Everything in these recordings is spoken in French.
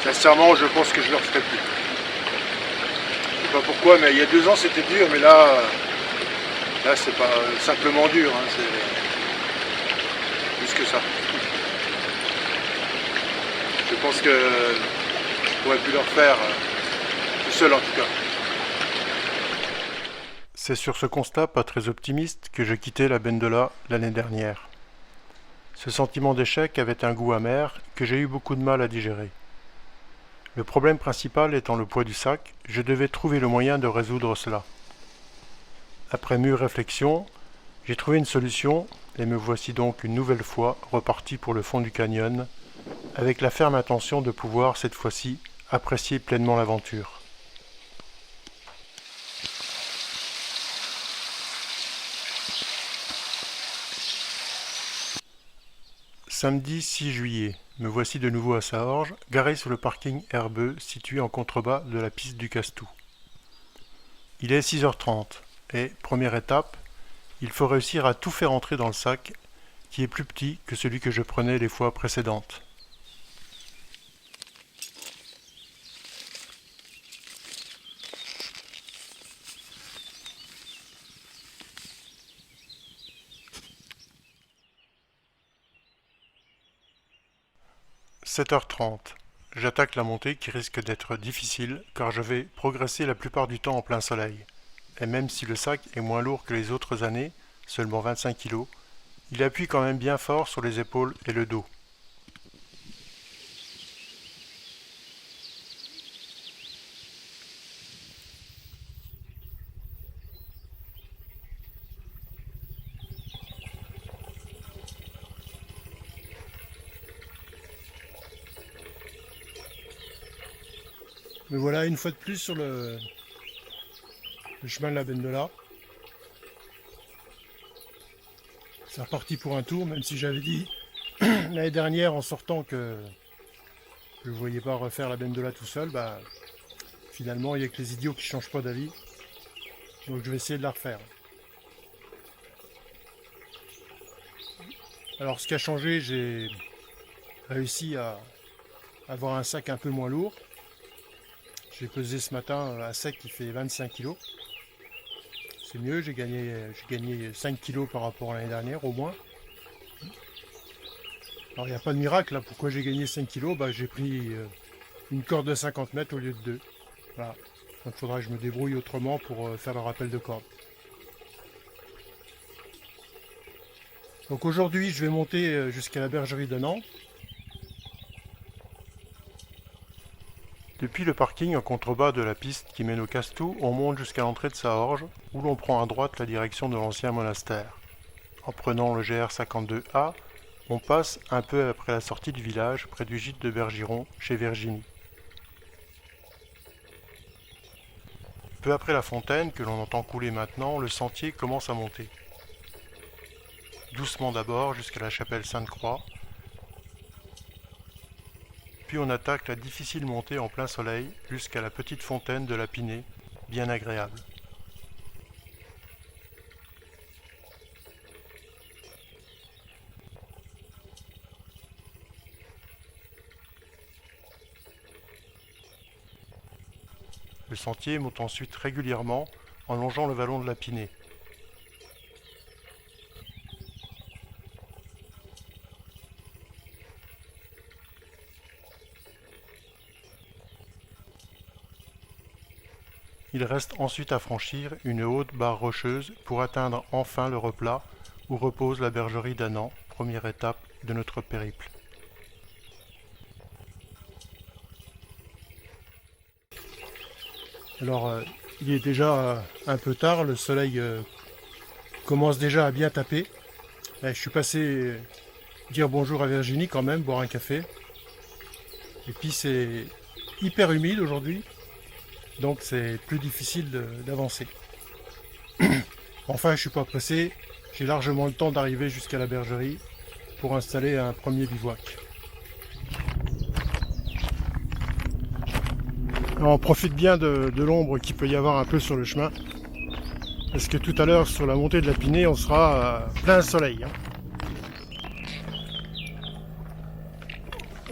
Sincèrement, je pense que je le referai plus. Je sais pas pourquoi, mais il y a 2 ans c'était dur, mais là c'est pas simplement dur, hein, c'est plus que ça. Je pense que je pourrais plus le refaire tout seul en tout cas. C'est sur ce constat pas très optimiste que je quittais la Bendola l'année dernière. Ce sentiment d'échec avait un goût amer que j'ai eu beaucoup de mal à digérer. Le problème principal étant le poids du sac, je devais trouver le moyen de résoudre cela. Après mûre réflexion, j'ai trouvé une solution et me voici donc une nouvelle fois reparti pour le fond du canyon, avec la ferme intention de pouvoir cette fois-ci apprécier pleinement l'aventure. Samedi 6 juillet, me voici de nouveau à Saorge, garé sur le parking herbeux situé en contrebas de la piste du Castou. Il est 6h30 et, première étape, il faut réussir à tout faire entrer dans le sac, qui est plus petit que celui que je prenais les fois précédentes. « 7h30. J'attaque la montée qui risque d'être difficile car je vais progresser la plupart du temps en plein soleil. Et même si le sac est moins lourd que les autres années, seulement 25 kg, il appuie quand même bien fort sur les épaules et le dos. Me voilà une fois de plus sur le chemin de la Bendola. C'est reparti pour un tour, même si j'avais dit l'année dernière en sortant que je ne voyais pas refaire la Bendola tout seul, finalement il n'y a que les idiots qui ne changent pas d'avis. Donc je vais essayer de la refaire. Alors ce qui a changé, j'ai réussi à avoir un sac un peu moins lourd. J'ai pesé ce matin un sac qui fait 25 kg. C'est mieux, j'ai gagné 5 kg par rapport à l'année dernière au moins. Alors il n'y a pas de miracle là, pourquoi j'ai gagné 5 kg, j'ai pris une corde de 50 mètres au lieu de 2. Voilà. Donc il faudra que je me débrouille autrement pour faire le rappel de corde. Donc aujourd'hui je vais monter jusqu'à la bergerie de Nantes. Depuis le parking en contrebas de la piste qui mène au Castou, on monte jusqu'à l'entrée de Saorge, où l'on prend à droite la direction de l'ancien monastère. En prenant le GR 52A, on passe un peu après la sortie du village, près du gîte de Bergiron, chez Virginie. Peu après la fontaine, que l'on entend couler maintenant, le sentier commence à monter. Doucement d'abord jusqu'à la chapelle Sainte-Croix, puis on attaque la difficile montée en plein soleil jusqu'à la petite fontaine de la Pinée, bien agréable. Le sentier monte ensuite régulièrement en longeant le vallon de la Pinée. Il reste ensuite à franchir une haute barre rocheuse pour atteindre enfin le replat où repose la bergerie d'Annan, première étape de notre périple. Alors, il est déjà un peu tard, le soleil commence déjà à bien taper. Là, je suis passé dire bonjour à Virginie quand même, boire un café. Et puis c'est hyper humide aujourd'hui. Donc c'est plus difficile d'avancer. Enfin, je suis pas pressé, j'ai largement le temps d'arriver jusqu'à la bergerie pour installer un premier bivouac. Alors, on profite bien de l'ombre qu'il peut y avoir un peu sur le chemin, parce que tout à l'heure sur la montée de la Pinée, on sera à plein soleil.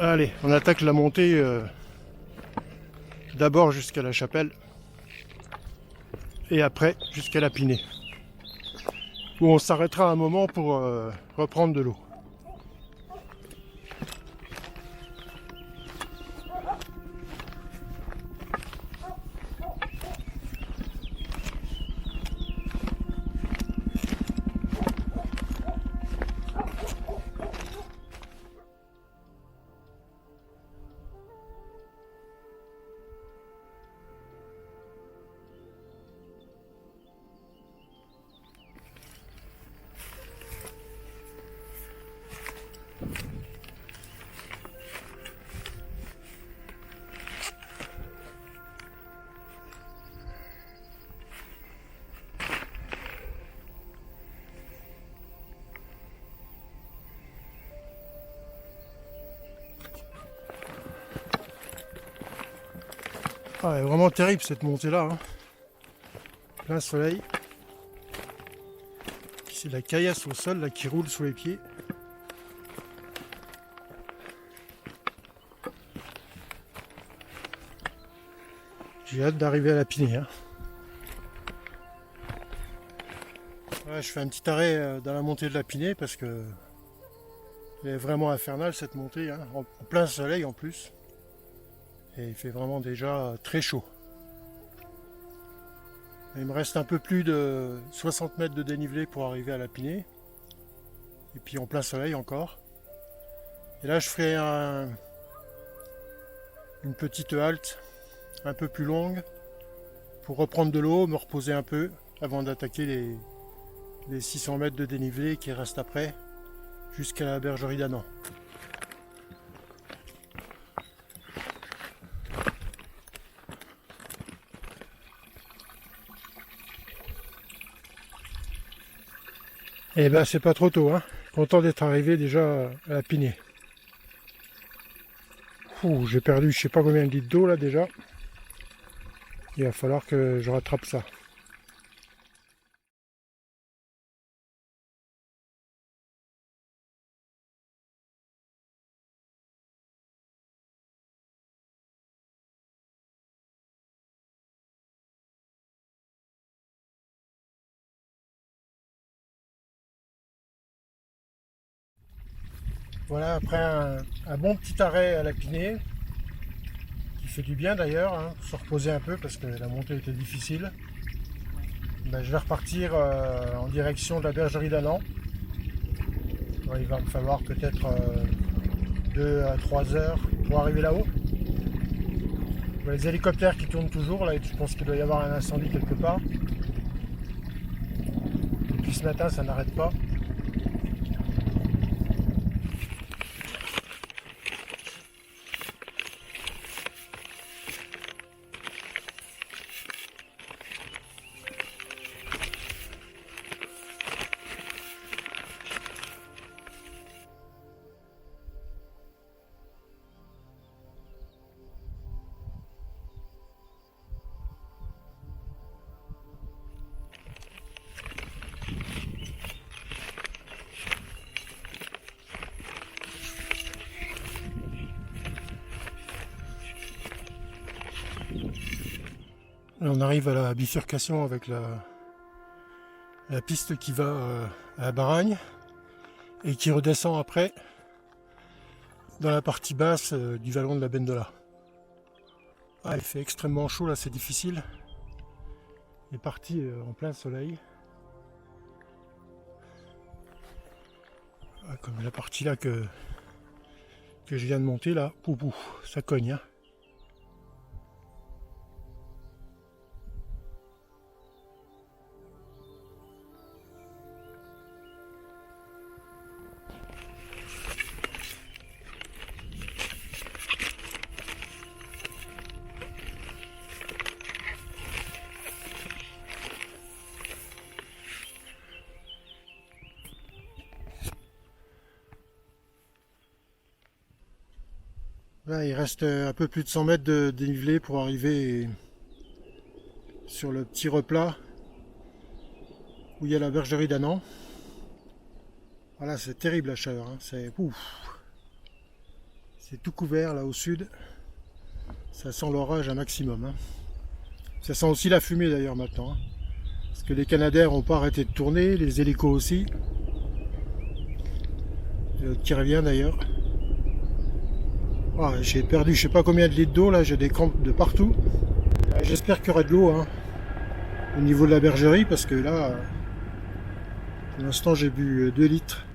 Allez, on attaque la montée d'abord jusqu'à la chapelle et après jusqu'à la Pinée, où on s'arrêtera un moment pour reprendre de l'eau. Ah, elle est vraiment terrible cette montée là, hein. Plein soleil. C'est la caillasse au sol là qui roule sous les pieds. J'ai hâte d'arriver à la Pinée, hein. Ouais, je fais un petit arrêt dans la montée de la Pinée parce que elle est vraiment infernale cette montée, hein, en plein soleil en plus. Et il fait vraiment déjà très chaud. Il me reste un peu plus de 60 mètres de dénivelé pour arriver à la Pinée. Et puis en plein soleil encore. Et là je ferai une petite halte un peu plus longue pour reprendre de l'eau, me reposer un peu avant d'attaquer les 600 mètres de dénivelé qui restent après jusqu'à la bergerie d'Annan. Et ben c'est pas trop tôt, hein. Content d'être arrivé déjà à la Pinée. J'ai perdu je sais pas combien de litres d'eau là déjà. Il va falloir que je rattrape ça. Voilà, après un bon petit arrêt à la Pinée, qui fait du bien d'ailleurs, hein, se reposer un peu parce que la montée était difficile. Ben, je vais repartir en direction de la bergerie d'Annan. Il va me falloir peut-être 2 à 3 heures pour arriver là-haut. Les hélicoptères qui tournent toujours, là, je pense qu'il doit y avoir un incendie quelque part. Depuis ce matin, ça n'arrête pas. Là, on arrive à la bifurcation avec la piste qui va à Baragne et qui redescend après dans la partie basse du vallon de la Bendola. Ah, il fait extrêmement chaud là, c'est difficile. Il est parti en plein soleil. Ah, comme la partie là que je viens de monter là, poupou, ça cogne, hein. Là, il reste un peu plus de 100 mètres de dénivelé pour arriver sur le petit replat où il y a la bergerie d'Annan. Voilà, c'est terrible la chaleur, hein. C'est tout couvert là au sud. Ça sent l'orage un maximum. Hein. Ça sent aussi la fumée d'ailleurs maintenant. Hein. Parce que les Canadaires n'ont pas arrêté de tourner, les hélicos aussi. Qui revient d'ailleurs. Ah, j'ai perdu je sais pas combien de litres d'eau là, j'ai des crampes de partout. J'espère qu'il y aura de l'eau hein, au niveau de la bergerie parce que là, pour l'instant j'ai bu 2 litres.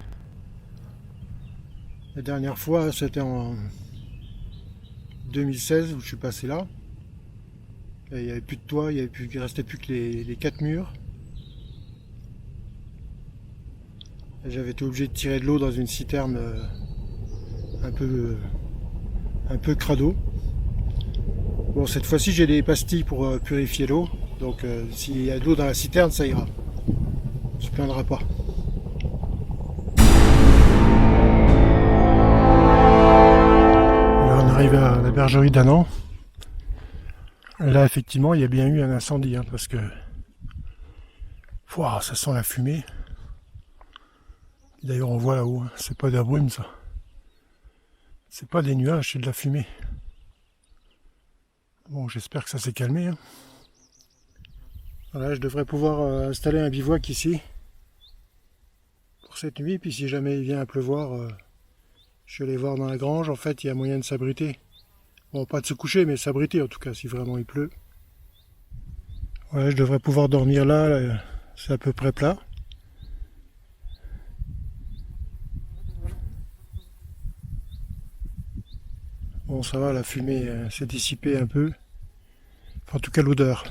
La dernière fois c'était en 2016 où je suis passé là. Et il n'y avait plus de toit, il ne restait plus que les 4 murs. J'avais été obligé de tirer de l'eau dans une citerne un peu crado. Bon, cette fois-ci j'ai des pastilles pour purifier l'eau, donc s'il y a de l'eau dans la citerne, ça ira. On se plaindra pas. Là, on arrive à la bergerie d'Annan. Là, effectivement, il y a bien eu un incendie, hein, parce que wow, ça sent la fumée. D'ailleurs, on voit là-haut, hein, c'est pas de la brume, ça. C'est pas des nuages, c'est de la fumée. Bon, j'espère que ça s'est calmé. Hein. Voilà, je devrais pouvoir installer un bivouac ici pour cette nuit. Puis si jamais il vient à pleuvoir, je vais aller voir dans la grange. En fait, il y a moyen de s'abriter. Bon, pas de se coucher, mais s'abriter en tout cas, si vraiment il pleut. Ouais, je devrais pouvoir dormir là, c'est à peu près plat. Bon, ça va, la fumée s'est dissipée un peu. Enfin, en tout cas, l'odeur.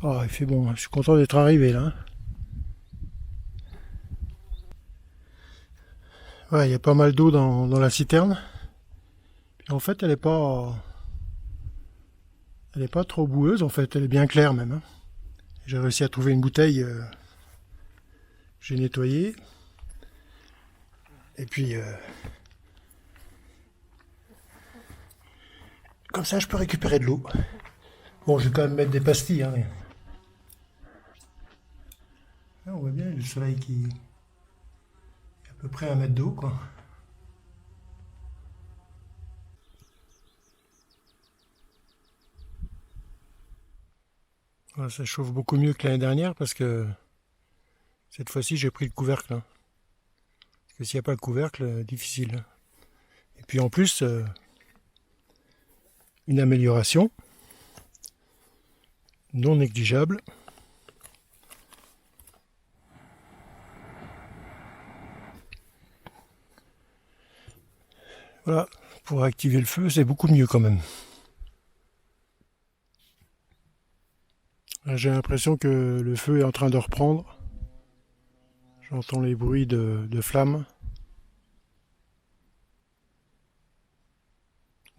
Oh, il fait bon, je suis content d'être arrivé là. Ouais, il y a pas mal d'eau dans la citerne. Puis en fait, elle est pas trop boueuse en fait, elle est bien claire même. Hein. J'ai réussi à trouver une bouteille, j'ai nettoyé. Et puis, comme ça, je peux récupérer de l'eau. Bon, je vais quand même mettre des pastilles. Hein, mais... Là, on voit bien le soleil qui est à peu près 1 mètre d'eau, quoi. Voilà, ça chauffe beaucoup mieux que l'année dernière parce que cette fois-ci, j'ai pris le couvercle. Hein. Parce que s'il n'y a pas le couvercle, difficile. Et puis en plus, une amélioration non négligeable. Voilà, pour activer le feu, c'est beaucoup mieux quand même. Là, j'ai l'impression que le feu est en train de reprendre. J'entends les bruits de flammes.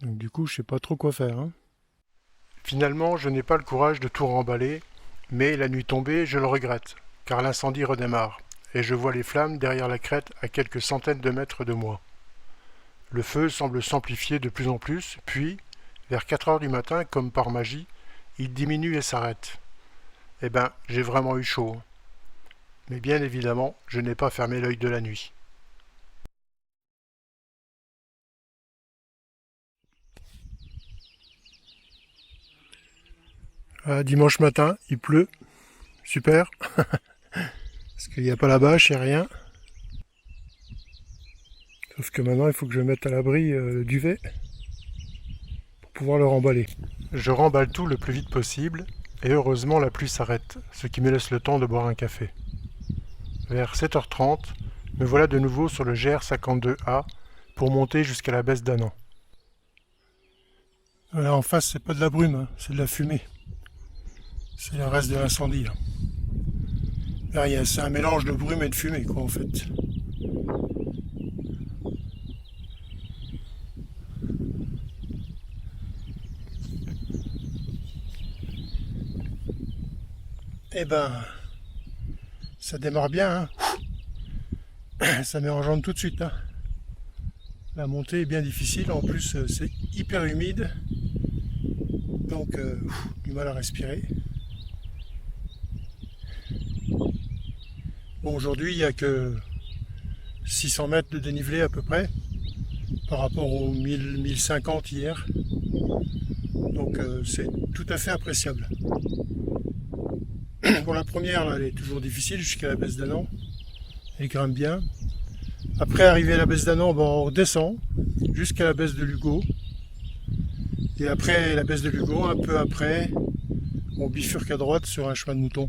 Donc du coup, je sais pas trop quoi faire. Hein. Finalement, je n'ai pas le courage de tout remballer, mais la nuit tombée, je le regrette, car l'incendie redémarre, et je vois les flammes derrière la crête à quelques centaines de mètres de moi. Le feu semble s'amplifier de plus en plus, puis, vers 4 heures du matin, comme par magie, il diminue et s'arrête. Eh ben, j'ai vraiment eu chaud. Mais bien évidemment, je n'ai pas fermé l'œil de la nuit. Dimanche matin, il pleut. Super. Parce qu'il n'y a pas la bâche, il n'y a rien. Sauf que maintenant, il faut que je mette à l'abri le duvet pour pouvoir le remballer. Je remballe tout le plus vite possible, et heureusement la pluie s'arrête, ce qui me laisse le temps de boire un café. Vers 7h30, me voilà de nouveau sur le GR52A pour monter jusqu'à la baisse d'Annan. Là en face, c'est pas de la brume, hein, c'est de la fumée. C'est le reste de l'incendie. Là, c'est un mélange de brume et de fumée, quoi, en fait. Eh ben, ça démarre bien, hein. Ça met en jambe tout de suite. Hein. La montée est bien difficile, en plus c'est hyper humide, donc du mal à respirer. Bon, aujourd'hui il n'y a que 600 mètres de dénivelé à peu près, par rapport aux 1050 hier. Donc c'est tout à fait appréciable. Bon, la première, là, elle est toujours difficile jusqu'à la baisse d'Annan. Elle grimpe bien. Après, arrivé à la baisse d'Annan, bon, on redescend jusqu'à la baisse de Lugo. Et après la baisse de Lugo, un peu après, on bifurque à droite sur un chemin de mouton.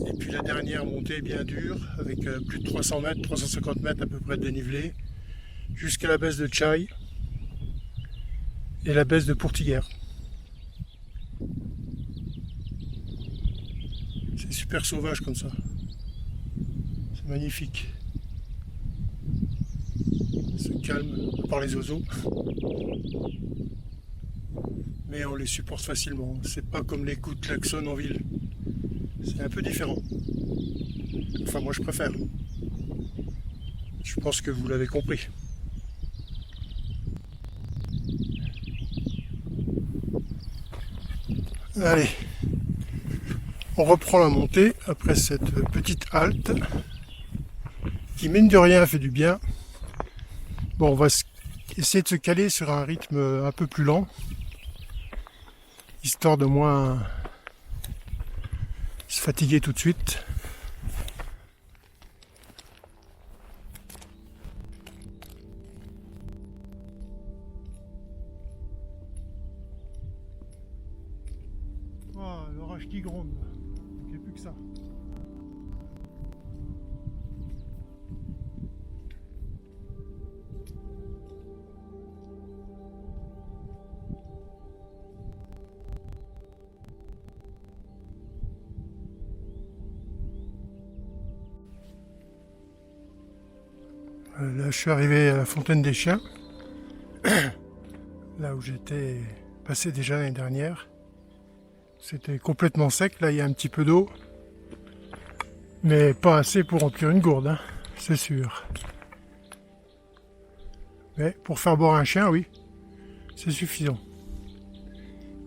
Et puis la dernière montée est bien dure, avec plus de 300 mètres, 350 mètres à peu près de dénivelé, jusqu'à la baisse de Tchaï et la baisse de Pourtiguère. C'est super sauvage comme ça. C'est magnifique. C'est calme par les oiseaux. Mais on les supporte facilement. C'est pas comme les coups de klaxon en ville. C'est un peu différent. Enfin, moi je préfère. Je pense que vous l'avez compris. Allez, on reprend la montée après cette petite halte qui, mine de rien, fait du bien. Bon, on va essayer de se caler sur un rythme un peu plus lent, histoire de moins se fatiguer tout de suite. Oh, l'orage qui gronde, il n'y a plus que ça. Là, je suis arrivé à la Fontaine des Chiens, là où j'étais passé déjà l'année dernière. C'était complètement sec, là il y a un petit peu d'eau, mais pas assez pour remplir une gourde, hein, c'est sûr. Mais pour faire boire un chien, oui, c'est suffisant.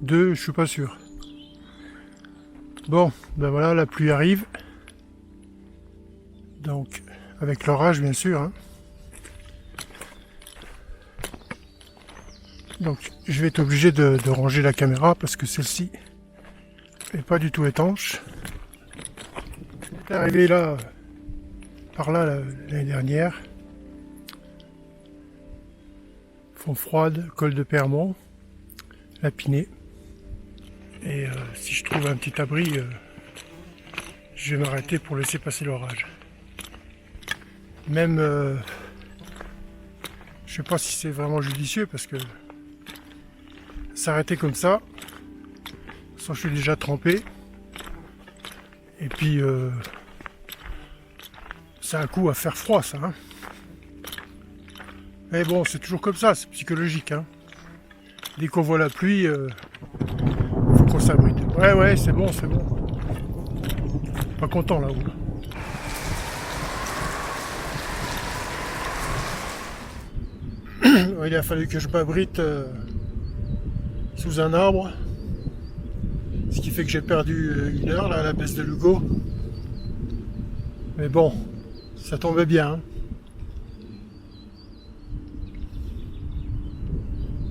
2, je suis pas sûr. Bon, ben voilà, la pluie arrive. Donc, avec l'orage bien sûr, hein. Donc je vais être obligé de ranger la caméra parce que celle-ci n'est pas du tout étanche. J'étais arrivé là, par là l'année dernière. Fond froide, col de Permont, la Pinée. Et si je trouve un petit abri, je vais m'arrêter pour laisser passer l'orage. Même, je sais pas si c'est vraiment judicieux parce que s'arrêter comme ça, sans je suis déjà trempé, et puis c'est un coup à faire froid ça, hein. Mais bon, c'est toujours comme ça, c'est psychologique, hein. Dès qu'on voit la pluie, faut qu'on s'abrite. Ouais, c'est bon, c'est bon. Pas content là-haut. Il a fallu que je m'abrite sous un arbre, ce qui fait que j'ai perdu 1 heure là, à la baisse de Lugo. Mais bon, ça tombait bien, hein.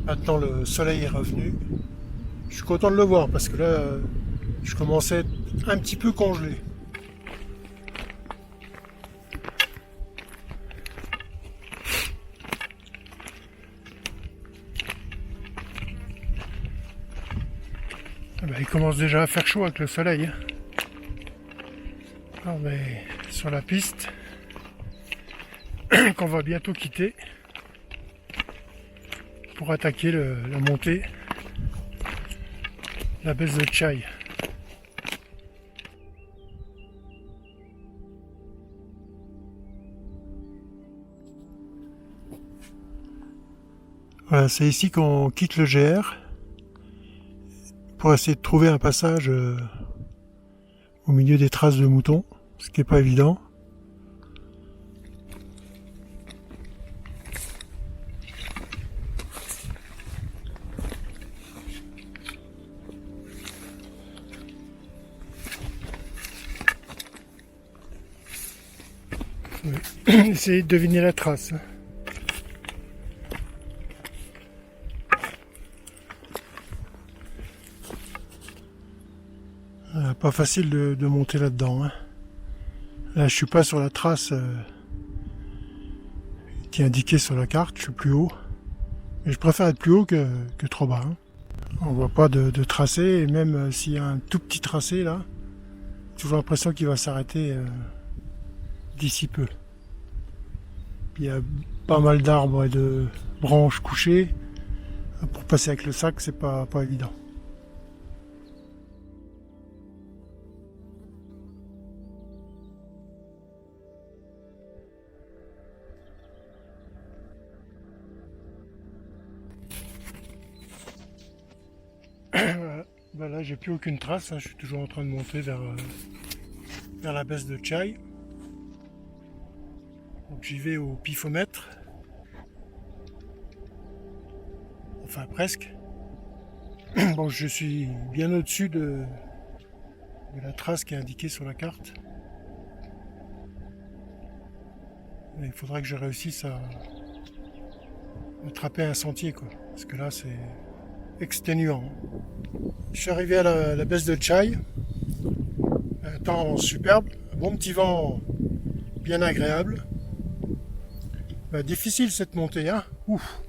Maintenant le soleil est revenu. Je suis content de le voir parce que là, je commençais à être un petit peu congelé. Il commence déjà à faire chaud avec le soleil, hein. On est sur la piste qu'on va bientôt quitter pour attaquer la montée, la baisse de Tchaï. Voilà, c'est ici qu'on quitte le GR pour essayer de trouver un passage au milieu des traces de moutons, ce qui n'est pas évident. Essayez de deviner la trace. Pas facile de monter là-dedans. Hein. Là, je suis pas sur la trace qui est indiquée sur la carte. Je suis plus haut. Mais je préfère être plus haut que trop bas. Hein. On voit pas de tracé. Et même s'il y a un tout petit tracé là, j'ai toujours l'impression qu'il va s'arrêter d'ici peu. Puis il y a pas mal d'arbres et de branches couchées. Pour passer avec le sac, c'est pas évident. Voilà. Ben là, j'ai plus aucune trace. Hein. Je suis toujours en train de monter vers la baisse de Chai. Donc j'y vais au pifomètre. Enfin presque. Bon, je suis bien au-dessus de la trace qui est indiquée sur la carte. Et il faudrait que je réussisse à attraper un sentier, quoi. Parce que là, c'est exténuant. Je suis arrivé à la baisse de Chai. Un temps superbe, un bon petit vent bien agréable. Bah, difficile cette montée, hein. Ouf.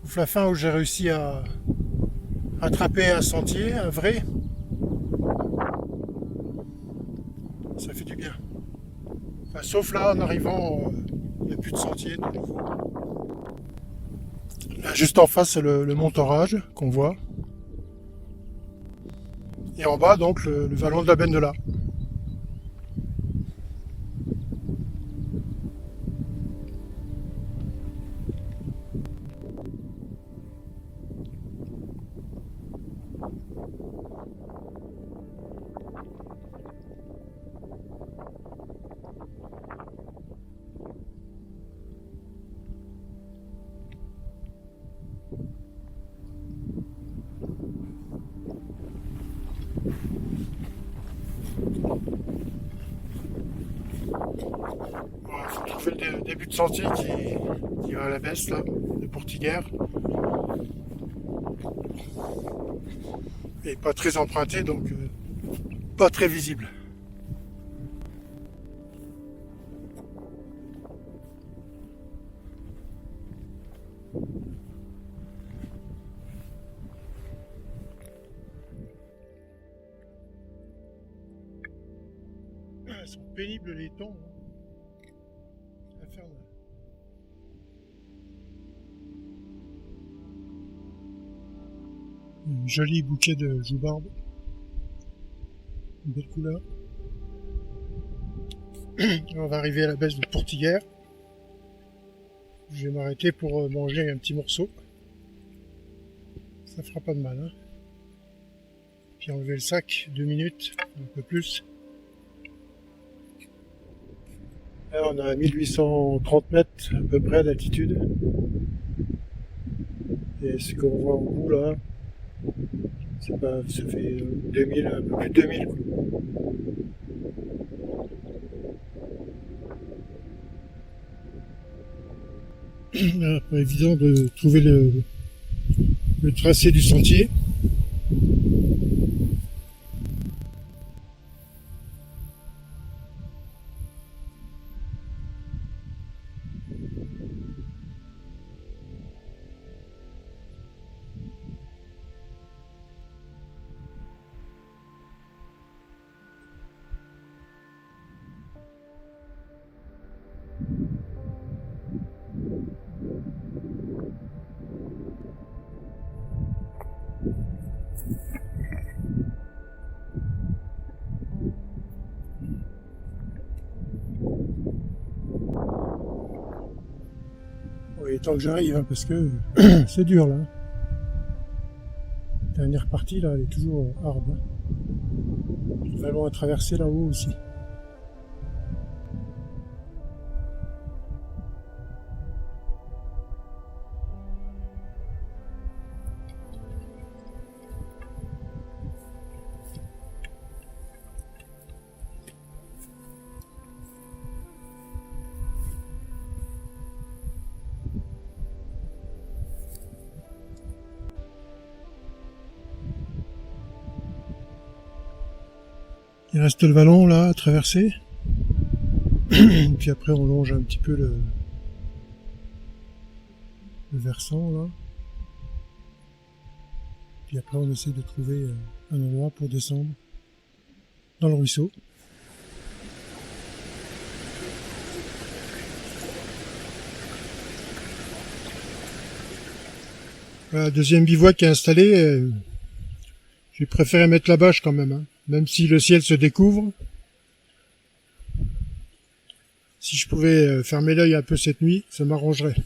Ouf la fin où j'ai réussi à attraper un sentier, un vrai. Ça fait du bien. Enfin, sauf là, en arrivant, il n'y a plus de sentier de nouveau. Là, juste en face, c'est le mont Orage qu'on voit. Et en bas, donc, le vallon de la Bendola. Voilà, faut trouver le début de sentier qui va à la baisse, là, de Portiguère. Et pas très emprunté, donc pas très visible. Elles sont pénibles les tons. Hein. Infernal. Un joli bouquet de joubarbe. Une belle couleur. On va arriver à la baisse de Portiguère. Je vais m'arrêter pour manger un petit morceau. Ça fera pas de mal. Hein. Puis enlever le sac, 2 minutes, un peu plus. Là, on a 1830 mètres à peu près d'altitude. Et ce qu'on voit au bout là, ça fait 2000, un peu plus de 2000. Là, pas évident de trouver le tracé du sentier. Oui, tant que j'arrive, hein, parce que c'est dur là. La dernière partie là, elle est toujours hard. Hein. Il va loin à traverser là-haut aussi. Il reste le vallon là à traverser. Puis après on longe un petit peu le versant là. Puis après on essaie de trouver un endroit pour descendre dans le ruisseau. Voilà, deuxième bivouac qui est installé. J'ai préféré mettre la bâche quand même, hein. Même si le ciel se découvre. Si je pouvais fermer l'œil un peu cette nuit, ça m'arrangerait.